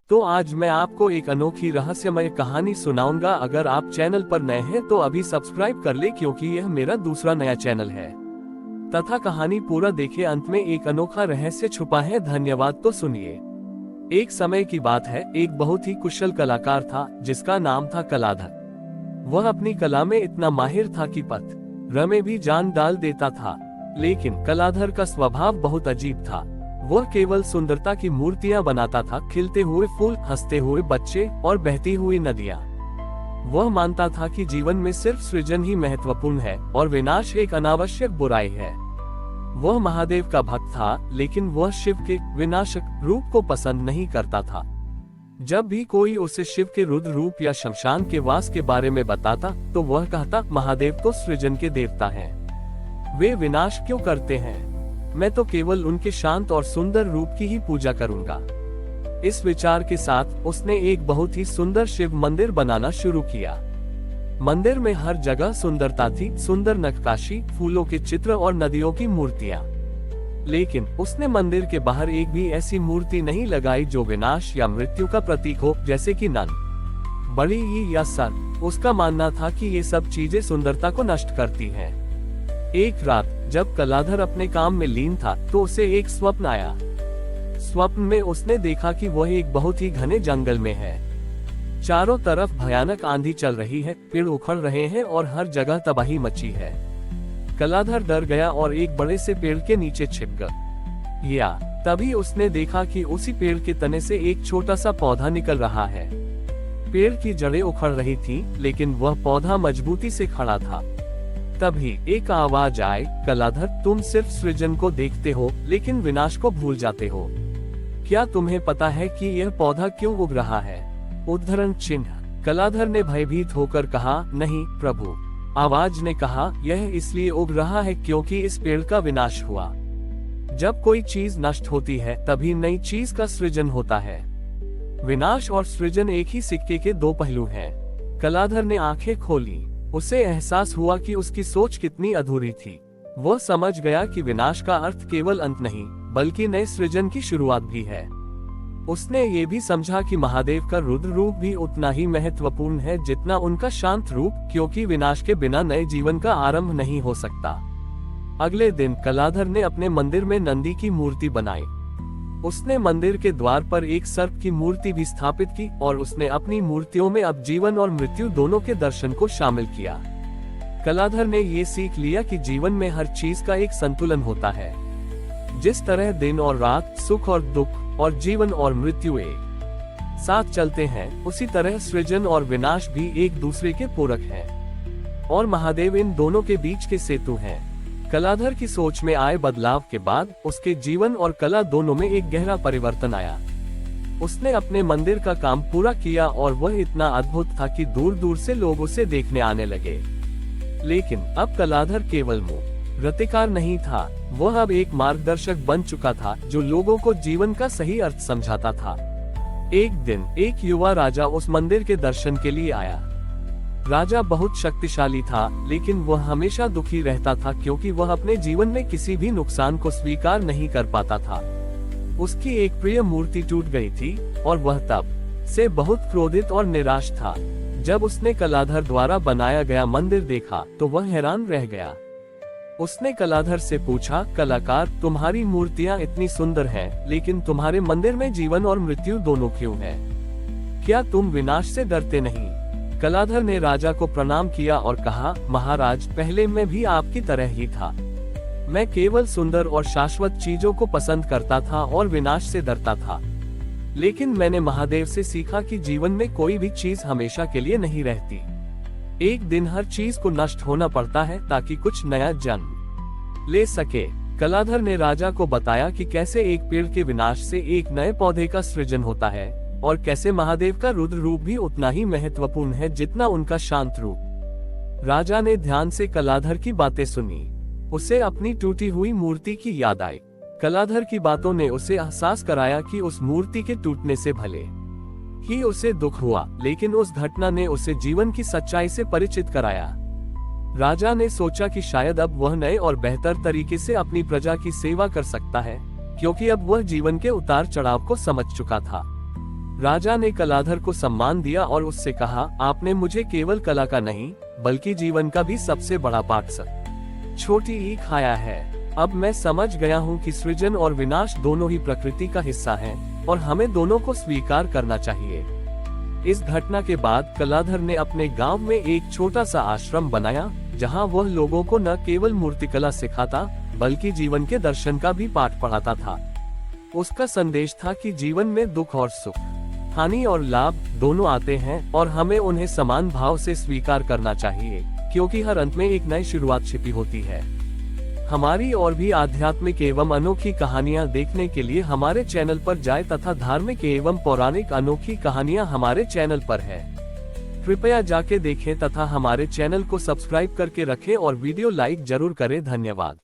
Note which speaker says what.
Speaker 1: तो आज मैं आपको एक अनोखी रहस्यमय कहानी सुनाऊंगा। अगर आप चैनल पर नए हैं तो अभी सब्सक्राइब कर ले, क्योंकि यह मेरा दूसरा नया चैनल है। तथा कहानी पूरा देखे, अंत में एक अनोखा रहस्य छुपा है। धन्यवाद। तो सुनिए। एक समय की बात है, एक बहुत ही कुशल कलाकार था जिसका नाम था कलाधर। वह अपनी कला में इतना माहिर था कि पत्थर में भी जान डाल देता था। लेकिन कलाधर का स्वभाव बहुत अजीब था। वह केवल सुंदरता की मूर्तियां बनाता था, खिलते हुए फूल, हंसते हुए बच्चे और बहती हुई नदियां। वह मानता था कि जीवन में सिर्फ सृजन ही महत्वपूर्ण है और विनाश एक अनावश्यक बुराई है। वह महादेव का भक्त था, लेकिन वह शिव के विनाशक रूप को पसंद नहीं करता था। जब भी कोई उसे शिव के रुद्र रूप या शमशान के वास के बारे में बताता तो वह कहता, महादेव तो सृजन के देवता हैं। वे विनाश क्यों करते हैं? मैं तो केवल उनके शांत और सुंदर रूप की ही पूजा करूंगा। इस विचार के साथ उसने एक बहुत ही सुंदर शिव मंदिर बनाना शुरू किया। मंदिर में हर जगह सुंदरता थी, सुंदर नक्काशी, फूलों के चित्र और नदियों की मूर्तियां। लेकिन उसने मंदिर के बाहर एक भी ऐसी मूर्ति नहीं लगाई जो विनाश या मृत्यु का प्रतीक हो, जैसे कि नन, बड़ी ई या सन। उसका मानना था कि ये सब चीजें सुंदरता को नष्ट करती हैं। एक रात जब कलाधर अपने काम में लीन था तो उसे एक स्वप्न आया। स्वप्न में उसने देखा कि वह एक बहुत ही घने जंगल में है। चारों तरफ भयानक आंधी चल रही है, पेड़ उखड़ रहे हैं और हर जगह तबाही मची है। कलाधर डर गया और एक बड़े से पेड़ के नीचे छिप गया। तभी उसने देखा कि उसी पेड़ के तने से एक छोटा सा पौधा निकल रहा है। पेड़ की जड़ें उखड़ रही थी, लेकिन वह पौधा मजबूती से खड़ा था। तभी एक आवाज आई, कलाधर, तुम सिर्फ सृजन को देखते हो लेकिन विनाश को भूल जाते हो। क्या तुम्हें पता है कि यह पौधा क्यों उग रहा है? उद्धरण चिन्ह। कलाधर ने भयभीत होकर कहा, नहीं प्रभु। आवाज ने कहा, यह इसलिए उग रहा है क्योंकि इस पेड़ का विनाश हुआ। जब कोई चीज नष्ट होती है तभी नई चीज का सृजन होता है। विनाश और सृजन एक ही सिक्के के दो पहलू हैं। कलाधर ने आंखें खोली। उसे एहसास हुआ कि उसकी सोच कितनी अधूरी थी। वह समझ गया कि विनाश का अर्थ केवल अंत नहीं, बल्कि नए सृजन की शुरुआत भी है। उसने ये भी समझा कि महादेव का रुद्र रूप भी उतना ही महत्वपूर्ण है जितना उनका शांत रूप, क्योंकि विनाश के बिना नए जीवन का आरंभ नहीं हो सकता। अगले दिन कलाधर ने अपने मंदिर में नंदी की मूर्ति बनाई। उसने मंदिर के द्वार पर एक सर्प की मूर्ति भी स्थापित की और उसने अपनी मूर्तियों में अब जीवन और मृत्यु दोनों के दर्शन को शामिल किया। कलाधर ने ये सीख लिया कि जीवन में हर चीज का एक संतुलन होता है। जिस तरह दिन और रात, सुख और दुख और जीवन और मृत्यु एक साथ चलते हैं, उसी तरह सृजन और विनाश भी एक दूसरे के पूरक हैं। और महादेव इन दोनों के बीच के सेतु हैं। कलाधर की सोच में आए बदलाव के बाद उसके जीवन और कला दोनों में एक गहरा परिवर्तन आया। उसने अपने मंदिर का काम पूरा किया और वह इतना अद्भुत था कि दूर दूर से लोग उसे देखने आने लगे। लेकिन अब कलाधर केवल मूर्तिकार नहीं था, वह अब एक मार्गदर्शक बन चुका था जो लोगों को जीवन का सही अर्थ समझाता था। एक दिन एक युवा राजा उस मंदिर के दर्शन के लिए आया। राजा बहुत शक्तिशाली था, लेकिन वह हमेशा दुखी रहता था क्योंकि वह अपने जीवन में किसी भी नुकसान को स्वीकार नहीं कर पाता था। उसकी एक प्रिय मूर्ति टूट गई थी और वह तब से बहुत क्रोधित और निराश था। जब उसने कलाधर द्वारा बनाया गया मंदिर देखा तो वह हैरान रह गया। उसने कलाधर से पूछा, कलाकार, तुम्हारी मूर्तियां इतनी सुंदर हैं, लेकिन तुम्हारे मंदिर में जीवन और मृत्यु दोनों क्यों है? क्या तुम विनाश से डरते नहीं? कलाधर ने राजा को प्रणाम किया और कहा, महाराज, पहले मैं भी आपकी तरह ही था। मैं केवल सुंदर और शाश्वत चीजों को पसंद करता था और विनाश से डरता था। लेकिन मैंने महादेव से सीखा कि जीवन में कोई भी चीज हमेशा के लिए नहीं रहती। एक दिन हर चीज को नष्ट होना पड़ता है ताकि कुछ नया जन्म ले सके। कलाधर ने राजा को बताया कि कैसे एक पेड़ के विनाश से एक नए पौधे का सृजन होता है और कैसे महादेव का रुद्र रूप भी उतना ही महत्वपूर्ण है जितना उनका शांत रूप। राजा ने ध्यान से कलाधर की बातें सुनी। उसे अपनी टूटी हुई मूर्ति की याद आई। कलाधर की बातों ने उसे एहसास कराया कि उस मूर्ति के टूटने से भले ही उसे दुख हुआ, लेकिन उस घटना ने उसे जीवन की सच्चाई से परिचित कराया। राजा ने सोचा कि शायद अब वह नए और बेहतर तरीके से अपनी प्रजा की सेवा कर सकता है, क्योंकि अब वह जीवन के उतार चढ़ाव को समझ चुका था। राजा ने कलाधर को सम्मान दिया और उससे कहा, आपने मुझे केवल कला का नहीं बल्कि जीवन का भी सबसे बड़ा पाठ छोटी ही खाया है। अब मैं समझ गया हूँ कि सृजन और विनाश दोनों ही प्रकृति का हिस्सा हैं और हमें दोनों को स्वीकार करना चाहिए। इस घटना के बाद कलाधर ने अपने गांव में एक छोटा सा आश्रम बनाया, जहां वह लोगों को न केवल मूर्तिकला सिखाता बल्कि जीवन के दर्शन का भी पाठ पढ़ाता था। उसका संदेश था कि जीवन में दुख और सुख, हानि और लाभ दोनों आते हैं और हमें उन्हें समान भाव से स्वीकार करना चाहिए, क्योंकि हर अंत में एक नई शुरुआत छिपी होती है। हमारी और भी आध्यात्मिक एवं अनोखी कहानियां देखने के लिए हमारे चैनल पर जाएं तथा धार्मिक एवं पौराणिक अनोखी कहानियां हमारे चैनल पर है। कृपया जाके देखें तथा हमारे चैनल को सब्सक्राइब करके रखें और वीडियो लाइक जरूर करें। धन्यवाद।